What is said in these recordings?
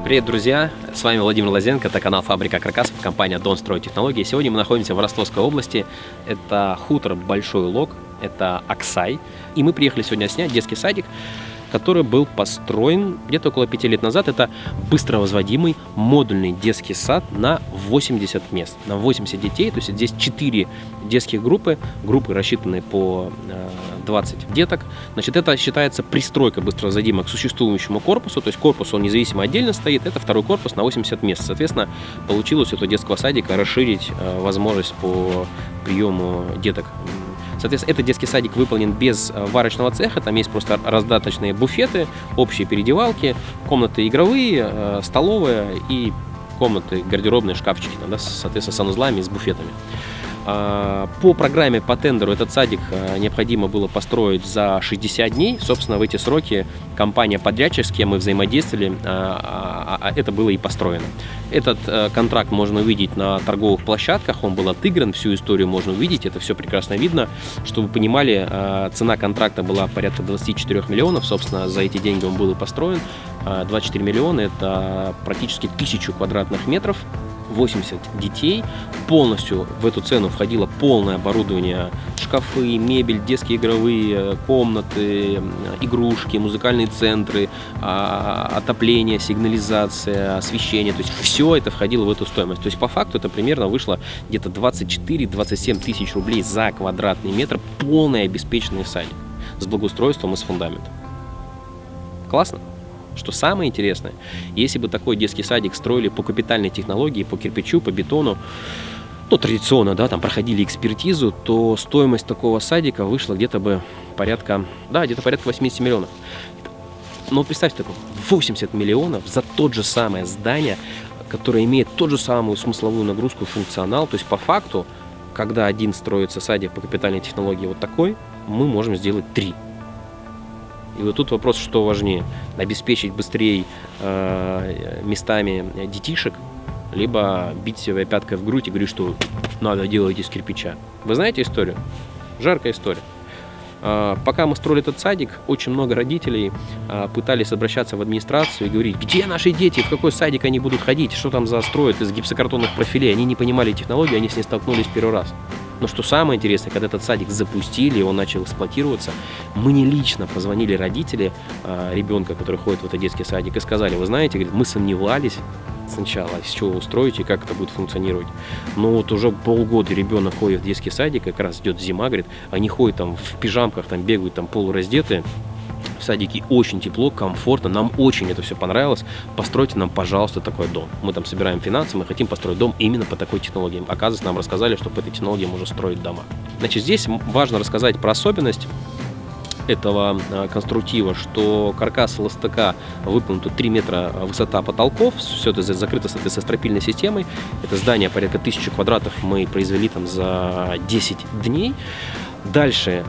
Привет, друзья! С вами Владимир Лозенко, это канал «Фабрика каркасов», компания «Дон строит технологии». Сегодня мы находимся в Ростовской области. Это хутор Большой Лог, это Аксай. И мы приехали сегодня снять детский садик, который был построен где-то около 5 лет назад. Это быстро возводимый модульный детский сад на 80 мест, на 80 детей. То есть здесь 4 детских группы рассчитаны по 20 деток. Значит, это считается пристройка быстро возводимая к существующему корпусу. То есть корпус, он независимо отдельно стоит. Это второй корпус на 80 мест. Соответственно, получилось у этого детского садика расширить возможность по приему деток. Соответственно, этот детский садик выполнен без варочного цеха, там есть просто раздаточные буфеты, общие переодевалки, комнаты игровые, столовая и комнаты гардеробные, шкафчики, да, соответственно, с санузлами и с буфетами. По программе, по тендеру этот садик необходимо было построить за 60 дней. Собственно, в эти сроки компания-подрядчик, с кем мы взаимодействовали, это было и построено. Этот контракт можно увидеть на торговых площадках, он был отыгран, всю историю можно увидеть, это все прекрасно видно. Чтобы вы понимали, цена контракта была порядка 24 миллионов, собственно, за эти деньги он был и построен. 24 миллиона – это практически 1000 квадратных метров. 80 детей, полностью в эту цену входило полное оборудование, шкафы, мебель, детские игровые комнаты, игрушки, музыкальные центры, отопление, сигнализация, освещение, то есть все это входило в эту стоимость. То есть по факту это примерно вышло где-то 24-27 тысяч рублей за квадратный метр, полный обеспеченный садик с благоустройством и с фундаментом. Классно? Что самое интересное, если бы такой детский садик строили по капитальной технологии, по кирпичу, по бетону, ну, традиционно, да, там проходили экспертизу, то стоимость такого садика вышла где-то бы порядка 80 миллионов. Но представьте такое, 80 миллионов за тот же самое здание, которое имеет тот же самую смысловую нагрузку, функционал. То есть по факту, когда один строится садик по капитальной технологии вот такой, мы можем сделать 3. И вот тут вопрос, что важнее, обеспечить быстрее местами детишек, либо бить себя пяткой в грудь и говорить, что надо делать из кирпича. Вы знаете историю? Жаркая история. Пока мы строили этот садик, очень много родителей пытались обращаться в администрацию и говорить, где наши дети, в какой садик они будут ходить, что там за строят из гипсокартонных профилей. Они не понимали технологию, они с ней столкнулись первый раз. Но что самое интересное, когда этот садик запустили, он начал эксплуатироваться, мне лично позвонили родители ребенка, который ходит в этот детский садик, и сказали, вы знаете, говорит, мы сомневались сначала, с чего вы устроите, как это будет функционировать. Но вот уже полгода ребенок ходит в детский садик, как раз идет зима, говорит, они ходят там в пижамках, там бегают там полураздетые. В садике очень тепло, комфортно, нам очень это все понравилось. Постройте нам, пожалуйста, такой дом. Мы там собираем финансы, мы хотим построить дом именно по такой технологии. Оказывается, нам рассказали, что по этой технологии можно строить дома. Значит, здесь важно рассказать про особенность этого конструктива, что каркас ЛСТК выполнен тут 3 метра высота потолков, все это закрыто со стропильной системой. Это здание порядка 1000 квадратов мы произвели там за 10 дней. Дальше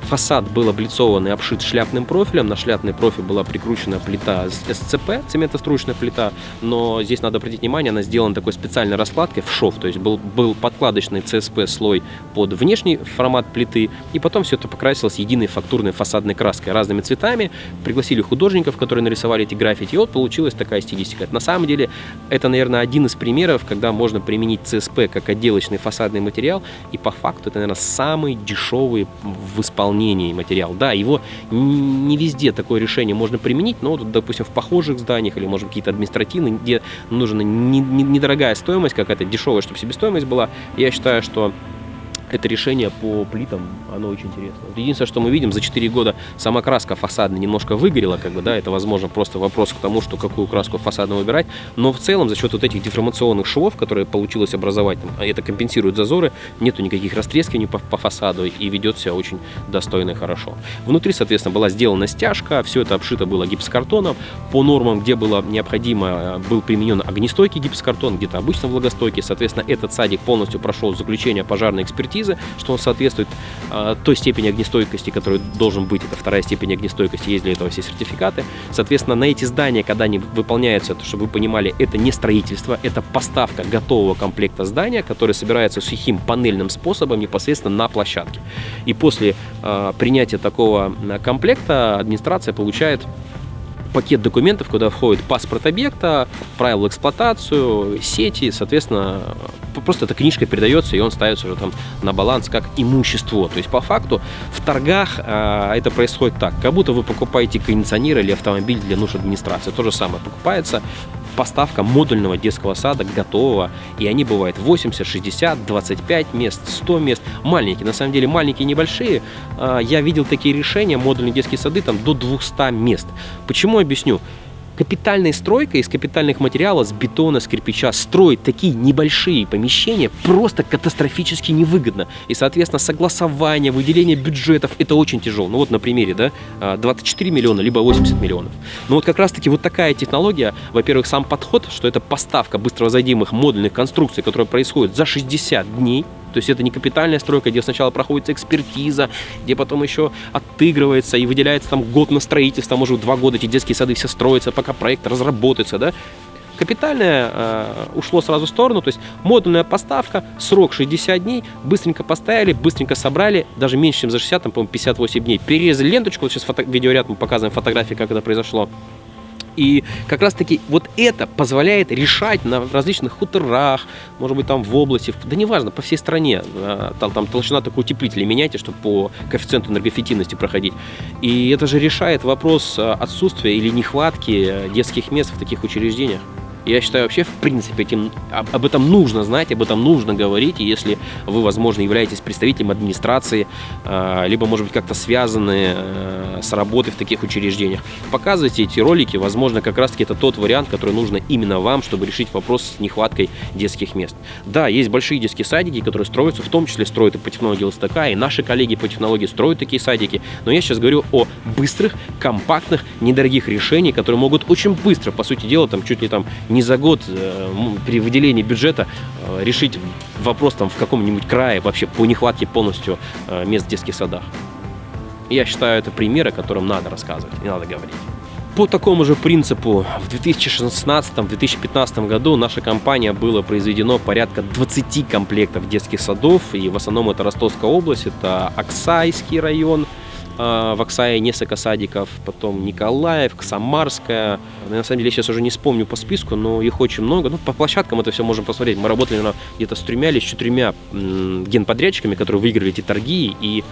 фасад был облицован и обшит шляпным профилем. На шляпный профиль была прикручена плита СЦП, цементоструечная плита. Но здесь надо обратить внимание, она сделана такой специальной раскладкой в шов. То есть был подкладочный ЦСП слой под внешний формат плиты. И потом все это покрасилось единой фактурной фасадной краской разными цветами. Пригласили художников, которые нарисовали эти граффити. И вот получилась такая стилистика. На самом деле это, наверное, один из примеров, когда можно применить ЦСП как отделочный фасадный материал. И по факту это, наверное, самый дешевый в исполнении материал. Да, его не везде такое решение можно применить, но, вот, допустим, в похожих зданиях или, может, какие-то административные, где нужна недорогая стоимость, какая-то дешевая, чтобы себестоимость была, я считаю, что это решение по плитам, оно очень интересно. Единственное, что мы видим, за 4 года сама краска фасадная немножко выгорела, как бы, да, это, возможно, просто вопрос к тому, что какую краску фасадную выбирать, но в целом за счет вот этих деформационных швов, которые получилось образовать, там, это компенсирует зазоры, нету никаких растрескиваний по фасаду и ведет себя очень достойно и хорошо. Внутри, соответственно, была сделана стяжка, все это обшито было гипсокартоном, по нормам, где было необходимо, был применен огнестойкий гипсокартон, где-то обычно влагостойкий, соответственно, этот садик полностью прошел заключение пожарной экспертизы, что он соответствует той степени огнестойкости, который должен быть. Это 2-я степень огнестойкости, есть для этого все сертификаты. Соответственно, на эти здания, когда они выполняются, то, чтобы вы понимали, это не строительство, это поставка готового комплекта здания, который собирается сухим панельным способом непосредственно на площадке. И после принятия такого комплекта администрация получает пакет документов, куда входит паспорт объекта, правила в эксплуатацию, сети, соответственно, просто эта книжка передается, и он ставится уже там на баланс как имущество. То есть по факту в торгах это происходит так, как будто вы покупаете кондиционер или автомобиль для нужд администрации. То же самое покупается поставка модульного детского сада готового, и они бывают 80, 60, 25 мест, 100 мест, маленькие, на самом деле маленькие, небольшие. Я видел такие решения, модульные детские сады там до 200 мест. Почему, объясню? Капитальная стройка из капитальных материалов, с бетона, с кирпича, строить такие небольшие помещения просто катастрофически невыгодно. И, соответственно, согласование, выделение бюджетов – это очень тяжело. Ну вот на примере, да, 24 миллиона, либо 80 миллионов. Но вот как раз-таки вот такая технология, во-первых, сам подход, что это поставка быстровозводимых модульных конструкций, которая происходит за 60 дней. То есть это не капитальная стройка, где сначала проходит экспертиза, где потом еще отыгрывается и выделяется там год на строительство, может 2 года эти детские сады все строятся, пока проект разработается, да. Капитальное ушло сразу в сторону, то есть модульная поставка, срок 60 дней, быстренько поставили, быстренько собрали, даже меньше, чем за 60, там, по-моему, 58 дней, перерезали ленточку, вот сейчас видеоряд мы показываем фотографии, как это произошло. И как раз-таки вот это позволяет решать на различных хуторах, может быть, там в области, да неважно, по всей стране. Там толщина такой утеплителя меняйте, чтобы по коэффициенту энергоэффективности проходить. И это же решает вопрос отсутствия или нехватки детских мест в таких учреждениях. Я считаю, вообще, в принципе, об этом нужно знать, об этом нужно говорить. И если вы, возможно, являетесь представителем администрации, либо, может быть, как-то связаны с работой в таких учреждениях, показывайте эти ролики. Возможно, как раз-таки это тот вариант, который нужно именно вам, чтобы решить вопрос с нехваткой детских мест. Да, есть большие детские садики, которые строятся, в том числе строят и по технологии ЛСТК, и наши коллеги по технологии строят такие садики. Но я сейчас говорю о быстрых, компактных, недорогих решениях, которые могут очень быстро, по сути дела, там чуть ли там не за год при выделении бюджета решить вопрос там в каком-нибудь крае вообще по нехватке полностью мест в детских садах. Я считаю, это пример, о котором надо рассказывать и надо говорить. По такому же принципу в 2016-2015 году наша компания была произведено порядка 20 комплектов детских садов, и в основном это Ростовская область, это Аксайский район. В Аксае несколько садиков, потом Николаевск, Самарская. На самом деле, я сейчас уже не вспомню по списку, но их очень много. Ну, по площадкам это все можем посмотреть. Мы работали где-то с 3 или 4 генподрядчиками, которые выиграли эти торги и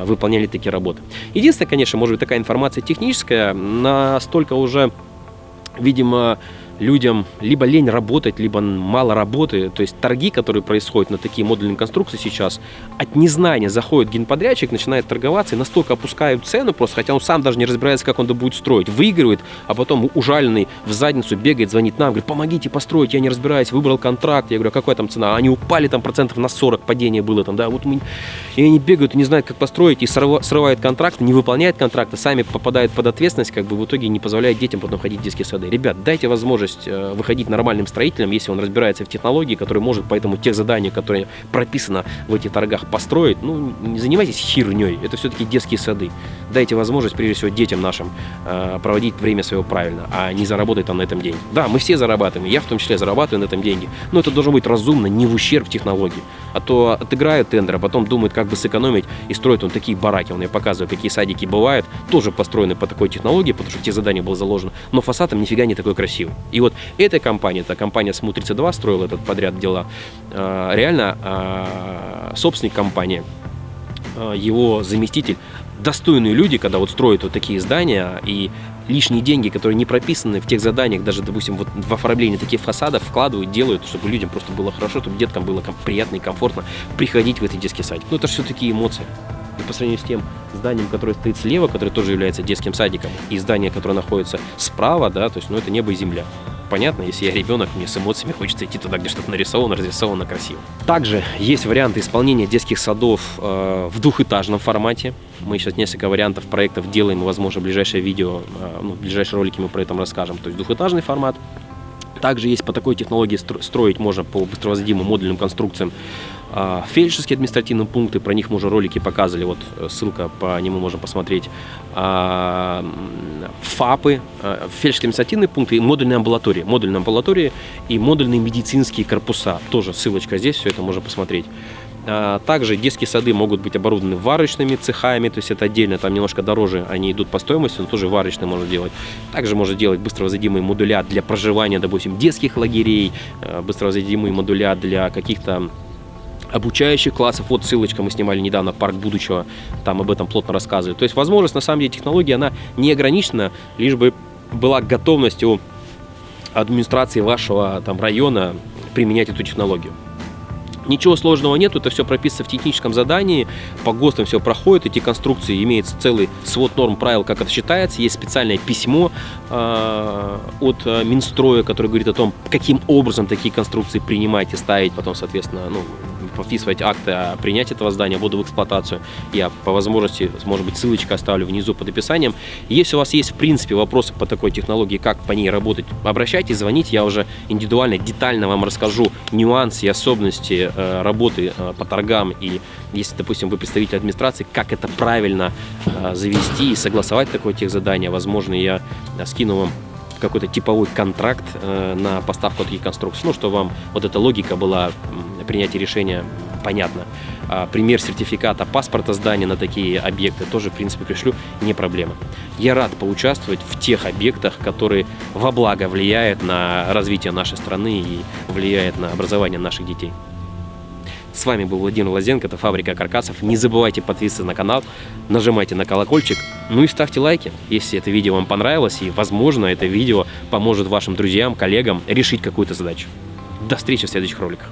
выполняли такие работы. Единственное, конечно, может быть такая информация техническая, настолько уже, видимо, людям либо лень работать, либо мало работы. То есть торги, которые происходят на такие модульные конструкции сейчас, от незнания заходит генподрядчик, начинает торговаться и настолько опускают цену просто, хотя он сам даже не разбирается, как он это будет строить. Выигрывает, а потом ужаленный в задницу бегает, звонит нам, говорит: помогите построить, я не разбираюсь, выбрал контракт. Я говорю: а какая там цена? Они упали там процентов на 40, падение было там, да, вот мы... И они бегают и не знают, как построить, и срывают контракт, не выполняют контракты, сами попадают под ответственность, как бы в итоге не позволяют детям потом ходить в детские сады. Ребят, дайте возможность выходить нормальным строителем, если он разбирается в технологии, который может поэтому тех заданий, которые прописано в этих торгах, построить. Ну, не занимайтесь херней, это все-таки детские сады. Дайте возможность, прежде всего, детям нашим проводить время свое правильно, а не заработать там на этом деньги. Да, мы все зарабатываем, я в том числе зарабатываю на этом деньги, но это должно быть разумно, не в ущерб технологии. А то отыграют тендер, а потом думают, как бы сэкономить, и строят он такие бараки. Я показываю, какие садики бывают, тоже построены по такой технологии, потому что те задания было заложено, но фасад там нифига не такой красивый. И вот эта компания СМУ-32 строила этот подряд дела, реально собственник компании, его заместитель, достойные люди, когда вот строят вот такие здания, и лишние деньги, которые не прописаны в тех заданиях, даже, допустим, вот в оформлении таких фасадов, вкладывают, делают, чтобы людям просто было хорошо, чтобы деткам было приятно и комфортно приходить в эти детские садики. Но это же все-таки эмоции. И по сравнению с тем зданием, которое стоит слева, которое тоже является детским садиком, и здание, которое находится справа, да, то есть, ну, это небо и земля. Понятно, если я ребенок, мне с эмоциями хочется идти туда, где что-то нарисовано, разрисовано красиво. Также есть варианты исполнения детских садов в двухэтажном формате. Мы сейчас несколько вариантов проектов делаем, возможно, в ближайшее видео, в ближайшие ролики мы про это расскажем. То есть двухэтажный формат. Также есть по такой технологии строить можно по быстровозводимым модульным конструкциям фельдшерские административные пункты, про них мы уже ролики показывали, вот ссылка по нему можно посмотреть. ФАПы, фельдшерские административные пункты и модульные амбулатории и модульные медицинские корпуса, тоже ссылочка здесь, все это можно посмотреть. Также детские сады могут быть оборудованы варочными цехами, то есть это отдельно, там немножко дороже они идут по стоимости, но тоже варочные можно делать. Также можно делать быстровозводимые модуля для проживания, допустим, детских лагерей, быстровозводимые модуля для каких-то обучающих классов. Вот ссылочка, мы снимали недавно «Парк будущего», там об этом плотно рассказывали. То есть возможность, на самом деле, технологии, она не ограничена, лишь бы была готовность у администрации вашего там района применять эту технологию. Ничего сложного нету, это все прописано в техническом задании, по ГОСТам все проходит, эти конструкции, имеется целый свод норм правил, как это считается, есть специальное письмо от Минстроя, которое говорит о том, каким образом такие конструкции принимать и ставить, потом, соответственно, подписывать акты о принятии этого здания, вводу в эксплуатацию. Я по возможности, может быть, ссылочку оставлю внизу под описанием. Если у вас есть, в принципе, вопросы по такой технологии, как по ней работать, обращайтесь, звоните, я уже индивидуально, детально вам расскажу нюансы и особенности работы по торгам, и если, допустим, вы представитель администрации, как это правильно завести и согласовать такое техзадание, возможно, я скину вам какой-то типовой контракт на поставку таких конструкций, ну, чтобы вам вот эта логика была принятия решения понятна. Пример сертификата паспорта здания на такие объекты тоже, в принципе, пришлю, не проблема. Я рад поучаствовать в тех объектах, которые во благо влияют на развитие нашей страны и влияют на образование наших детей. С вами был Владимир Лозенко, это фабрика каркасов. Не забывайте подписываться на канал, нажимайте на колокольчик, ну и ставьте лайки, если это видео вам понравилось, и, возможно, это видео поможет вашим друзьям, коллегам решить какую-то задачу. До встречи в следующих роликах.